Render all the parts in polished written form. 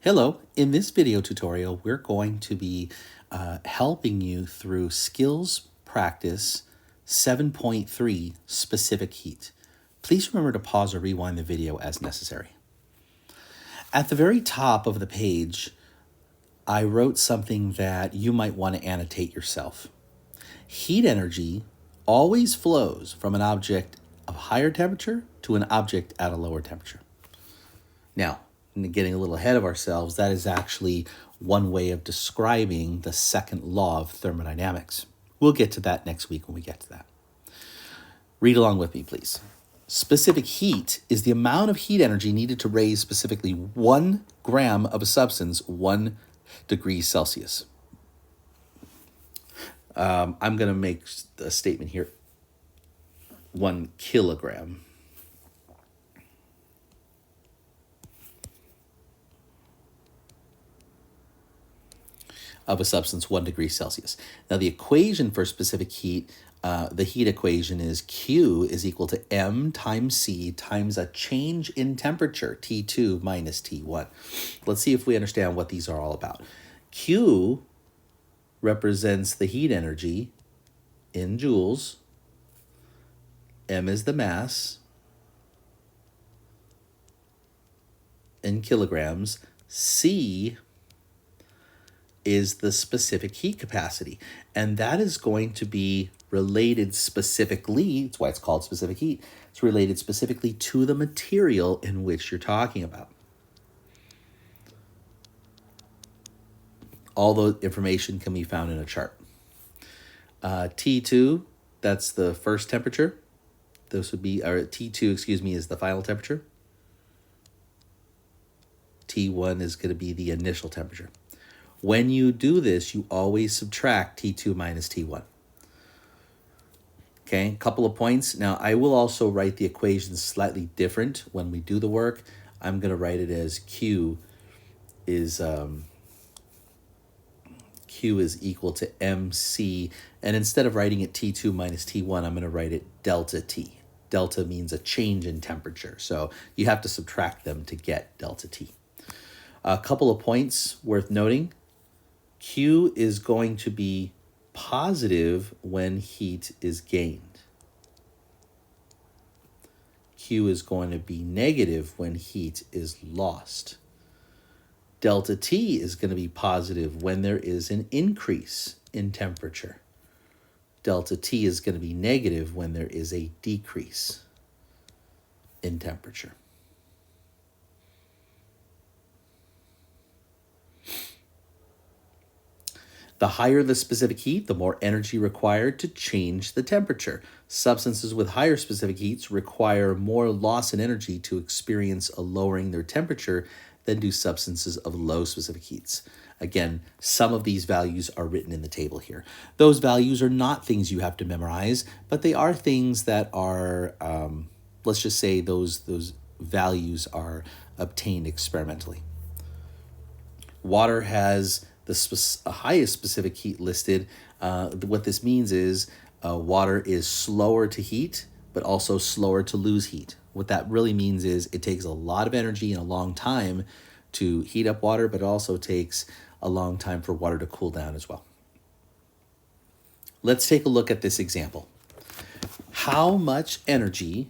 Hello, in this video tutorial, we're going to be helping you through Skills Practice 7.3 Specific Heat. Please remember to pause or rewind the video as necessary. At the very top of the page, I wrote something that you might want to annotate yourself. Heat energy always flows from an object of higher temperature to an object at a lower temperature. Now, getting a little ahead of ourselves, that is actually one way of describing the second law of thermodynamics. We'll get to that next week when we get to that. Read along with me, please. Specific heat is the amount of heat energy needed to raise specifically 1 gram of a substance 1 degree Celsius. I'm going to make a statement here. 1 kilogram. Of a substance 1 degree Celsius. Now the equation for specific heat, the heat equation is Q is equal to M times C times a change in temperature, T2 minus T1. Let's see if we understand what these are all about. Q represents the heat energy in joules. M is the mass in kilograms. C is the specific heat capacity. And that is going to be related specifically, that's why it's called specific heat, it's related specifically to the material in which you're talking about. All the information can be found in a chart. T2, that's the first temperature. This would be, or T2, is the final temperature. T1 is going to be the initial temperature. When you do this, you always subtract T2 minus T1. Okay, a couple of points. Now, I will also write the equations slightly different when we do the work. I'm going to write it as Q is equal to MC. And instead of writing it T2 minus T1, I'm going to write it delta T. Delta means a change in temperature. So you have to subtract them to get delta T. A couple of points worth noting. Q is going to be positive when heat is gained. Q is going to be negative when heat is lost. Delta T is going to be positive when there is an increase in temperature. Delta T is going to be negative when there is a decrease in temperature. The higher the specific heat, the more energy required to change the temperature. Substances with higher specific heats require more loss in energy to experience a lowering their temperature than do substances of low specific heats. Again, some of these values are written in the table here. Those values are not things you have to memorize, but they are things that are, let's just say those values are obtained experimentally. Water has the highest specific heat listed. What this means is water is slower to heat, but also slower to lose heat. What that really means is it takes a lot of energy and a long time to heat up water, but it also takes a long time for water to cool down as well. Let's take a look at this example. How much energy,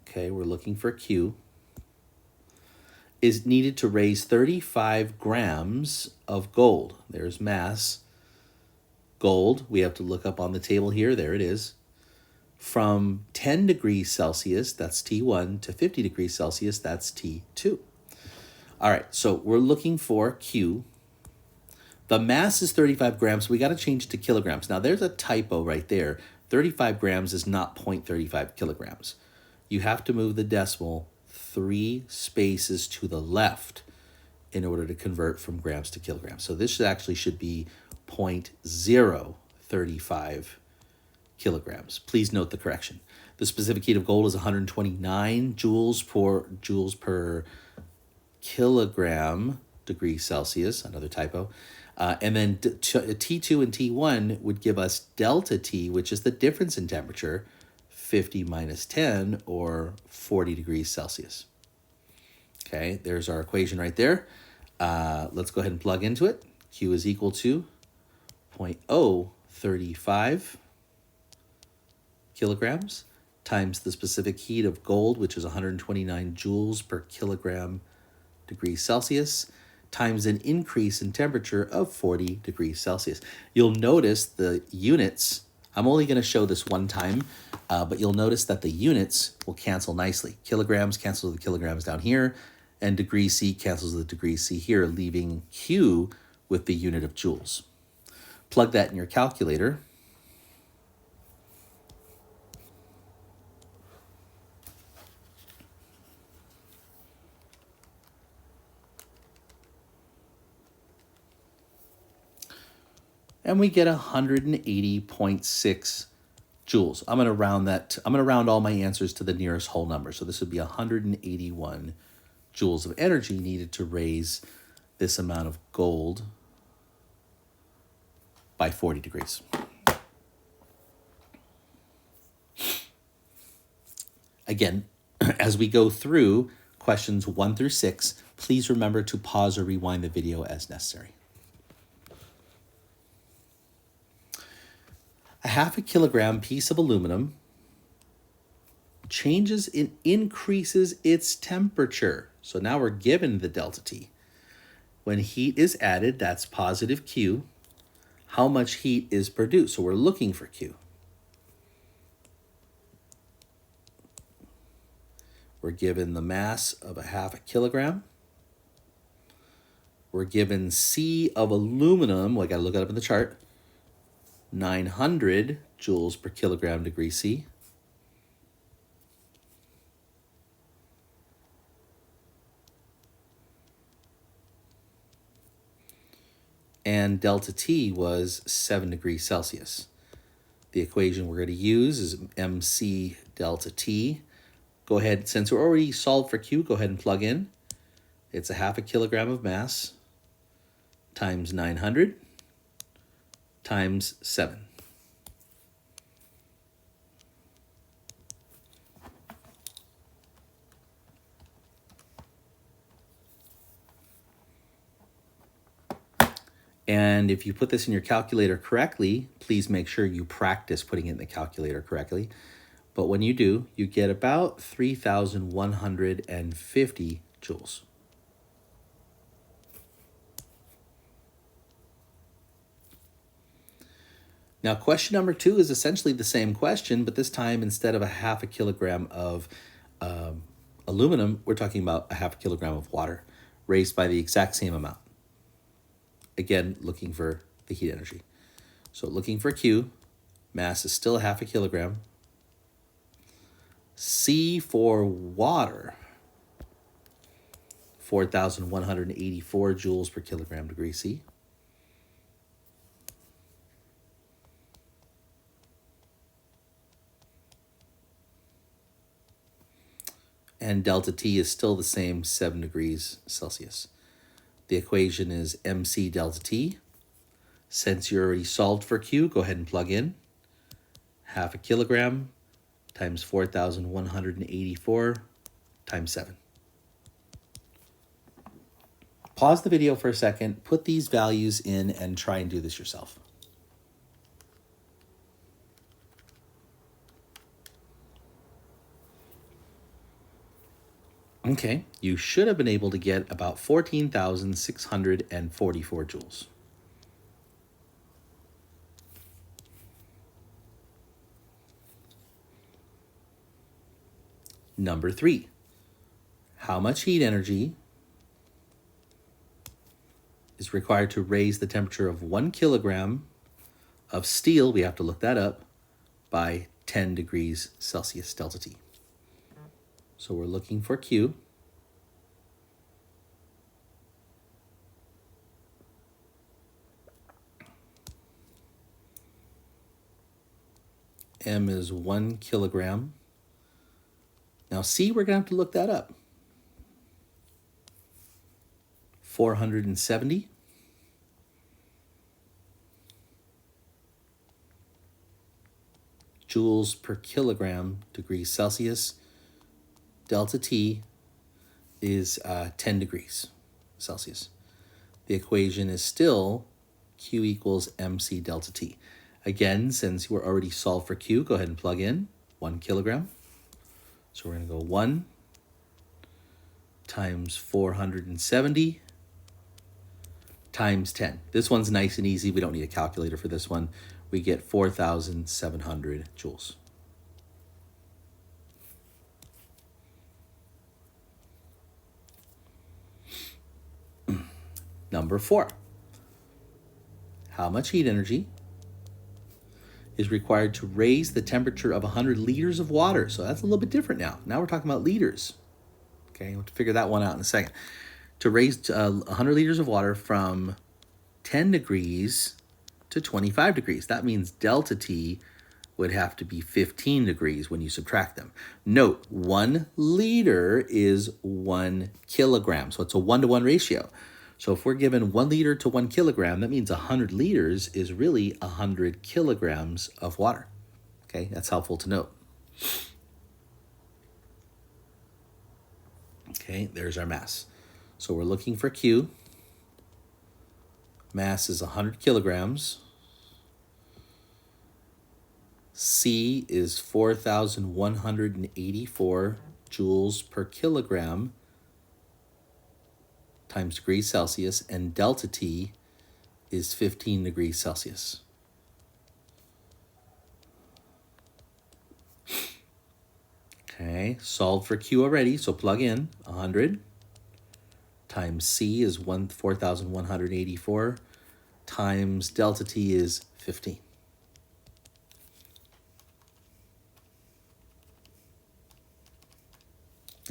okay, we're looking for Q, is needed to raise 35 grams of gold. There's mass. Gold, we have to look up on the table here. There it is. From 10 degrees Celsius, that's T1, to 50 degrees Celsius, that's T2. All right, so we're looking for Q. The mass is 35 grams, so we got to change it to kilograms. Now, there's a typo right there. 35 grams is not 0.35 kilograms. You have to move the decimal 3 spaces to the left in order to convert from grams to kilograms. So this actually should be 0.035 kilograms. Please note the correction. The specific heat of gold is 129 joules per kilogram degree Celsius, another typo. And then T2 and T1 would give us delta T, which is the difference in temperature, 50 minus 10, or 40 degrees Celsius. Okay, there's our equation right there. Let's go ahead and plug into it. Q is equal to 0.035 kilograms times the specific heat of gold, which is 129 joules per kilogram degrees Celsius, times an increase in temperature of 40 degrees Celsius. You'll notice the units, I'm only going to show this one time, but you'll notice that the units will cancel nicely. Kilograms cancel the kilograms down here, and degrees C cancels the degrees C here, leaving Q with the unit of joules. Plug that in your calculator. And we get 180.6 joules. I'm going to round that. I'm going to round all my answers to the nearest whole number. So this would be 181 joules of energy needed to raise this amount of gold by 40 degrees. Again, as we go through questions 1 through 6, please remember to pause or rewind the video as necessary. A half a kilogram piece of aluminum increases its temperature. So now we're given the delta T. When heat is added, that's positive Q. How much heat is produced? So we're looking for Q. We're given the mass of a half a kilogram. We're given C of aluminum. Well, I got to look it up in the chart. 900 joules per kilogram degree C. And delta T was 7 degrees Celsius. The equation we're going to use is MC delta T. Go ahead, since we're already solved for Q, go ahead and plug in. It's a half a kilogram of mass times 900 times 7. And if you put this in your calculator correctly, please make sure you practice putting it in the calculator correctly. But when you do, you get about 3,150 joules. Now, question number 2 is essentially the same question, but this time instead of a half a kilogram of aluminum, we're talking about a half a kilogram of water raised by the exact same amount. Again, looking for the heat energy. So looking for Q, mass is still a half a kilogram. C for water, 4,184 joules per kilogram degree C. And delta T is still the same, 7 degrees Celsius. The equation is MC delta T. Since you already solved for Q, go ahead and plug in. Half a kilogram times 4,184 times 7. Pause the video for a second, put these values in, and try and do this yourself. Okay, you should have been able to get about 14,644 joules. Number 3, how much heat energy is required to raise the temperature of 1 kilogram of steel, we have to look that up, by 10 degrees Celsius delta T. So we're looking for Q. M is 1 kilogram. Now C, we're going to have to look that up. 470. Joules per kilogram degrees Celsius. Delta T is 10 degrees Celsius. the equation is still Q equals mc delta T. Again, since we're already solved for Q, go ahead and plug in 1 kilogram. So we're going to go 1 times 470 times 10. This one's nice and easy. We don't need a calculator for this one. We get 4,700 joules. Number 4. How much heat energy is required to raise the temperature of 100 liters of water? So that's a little bit different now. Now we're talking about liters. Okay, we'll have to figure that one out in a second. To raise 100 liters of water from 10 degrees to 25 degrees. That means delta T would have to be 15 degrees when you subtract them. Note, 1 liter is 1 kilogram. So it's a 1-to-1 ratio. So if we're given 1 liter to 1 kilogram, that means 100 liters is really 100 kilograms of water. Okay, that's helpful to note. Okay, there's our mass. So we're looking for Q. Mass is 100 kilograms. C is 4,184 joules per kilogram times degrees Celsius, and delta T is 15 degrees Celsius. Okay, solved for Q already, so plug in 100 times C is 4,184 times delta T is 15.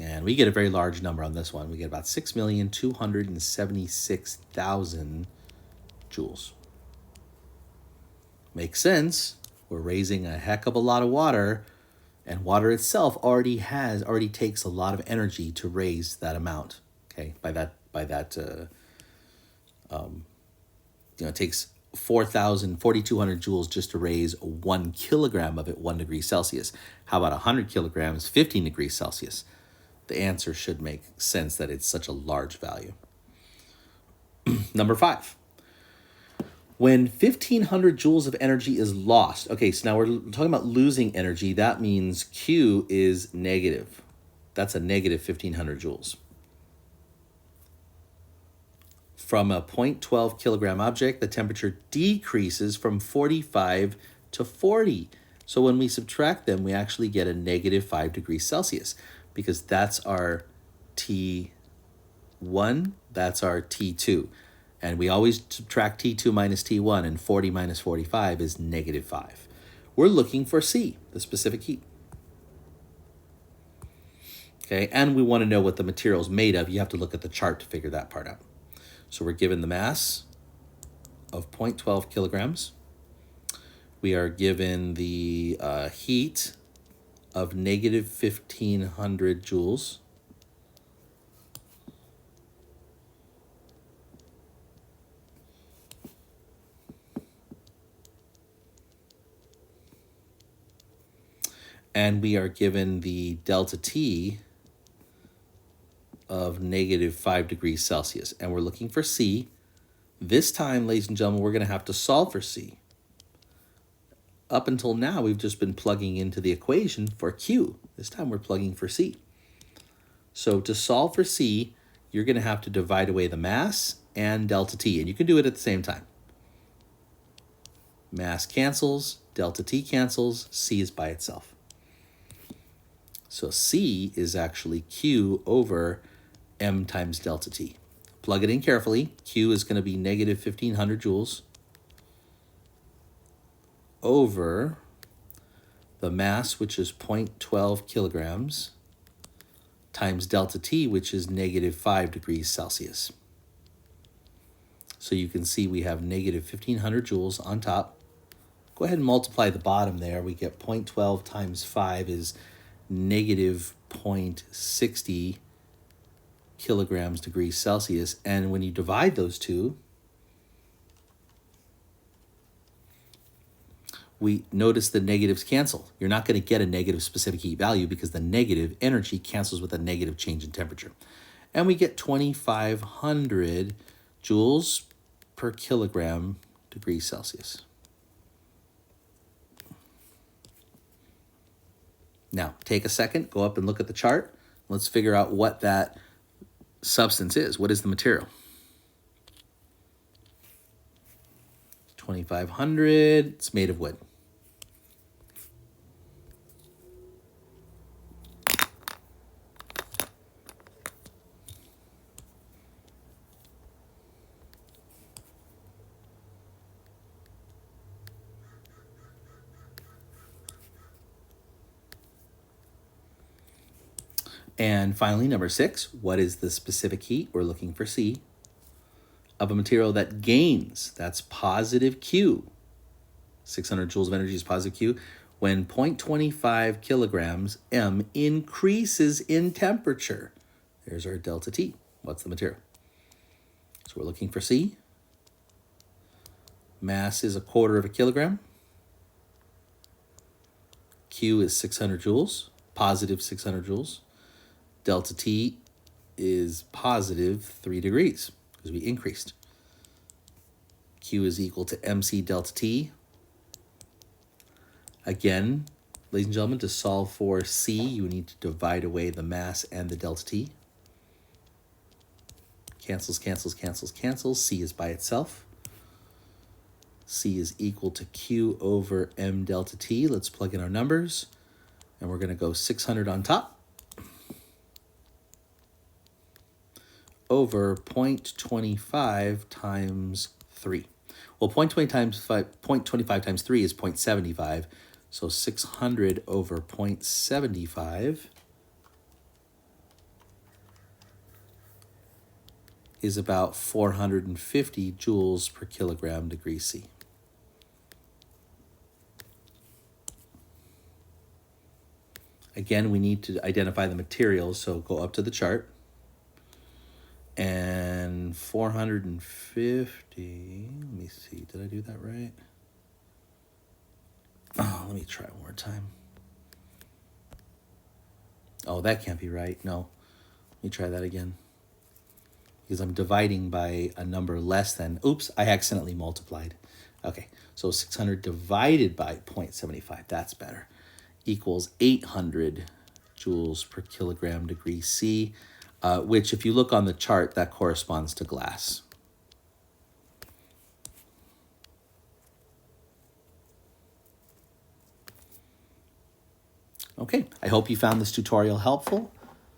And we get a very large number on this one. We get about 6,276,000 joules. Makes sense. We're raising a heck of a lot of water, and water itself already takes a lot of energy to raise that amount. Okay, it takes 4,200 joules just to raise 1 kilogram of it 1 degree Celsius. How about 100 kilograms, 15 degrees Celsius? The answer should make sense that it's such a large value. Number 5. When 1,500 joules of energy is lost, okay, so now we're talking about losing energy. That means Q is negative. That's a negative 1,500 joules. From a 0.12 kilogram object, the temperature decreases from 45 to 40. So when we subtract them, we actually get a negative 5 degrees Celsius, because that's our T1, that's our T2. And we always subtract T2 minus T1, and 40 minus 45 is negative 5. We're looking for C, the specific heat. Okay, and we want to know what the material is made of. You have to look at the chart to figure that part out. So we're given the mass of 0.12 kilograms. We are given the heat of negative 1,500 joules. And we are given the delta T of negative 5 degrees Celsius. And we're looking for C. This time, ladies and gentlemen, we're going to have to solve for C. Up until now, we've just been plugging into the equation for Q. This time we're plugging for C. So to solve for C, you're going to have to divide away the mass and delta T, and you can do it at the same time. Mass cancels, delta T cancels, C is by itself. So C is actually Q over M times delta T. Plug it in carefully. Q is going to be negative 1,500 joules over the mass, which is 0.12 kilograms, times delta T, which is negative 5 degrees Celsius. So you can see we have negative 1,500 joules on top. Go ahead and multiply the bottom there. We get 0.12 times 5 is negative 0.60 kilograms degrees Celsius. And when you divide those two, we notice the negatives cancel. You're not going to get a negative specific heat value because the negative energy cancels with a negative change in temperature. And we get 2,500 joules per kilogram degrees Celsius. Now, take a second, go up and look at the chart. Let's figure out what that substance is. What is the material? 2500, it's made of wood. And finally, number 6, what is the specific heat? We're looking for C, of a material that gains, that's positive Q. 600 joules of energy is positive Q. When 0.25 kilograms M increases in temperature. There's our delta T. What's the material? So we're looking for C. Mass is 1/4 of a kilogram. Q is 600 joules, positive 600 joules. Delta T is positive 3 degrees because we increased. Q is equal to MC delta T. Again, ladies and gentlemen, to solve for C, you need to divide away the mass and the delta T. Cancels, cancels, cancels, cancels. C is by itself. C is equal to Q over M delta T. Let's plug in our numbers. And we're going to go 600 on top over 0.25 times 3. Well, 0.25 times 3 is 0.75. So 600 over 0.75 is about 450 joules per kilogram degrees C. Again, we need to identify the materials, so go up to the chart. And 450, let me see, did I do that right? Oh, let me try one more time. Oh, that can't be right. No, let me try that again. Because I'm dividing by a number less than, oops, I accidentally multiplied. Okay, so 600 divided by 0.75, that's better, equals 800 joules per kilogram degrees C, which if you look on the chart, that corresponds to glass. Okay, I hope you found this tutorial helpful.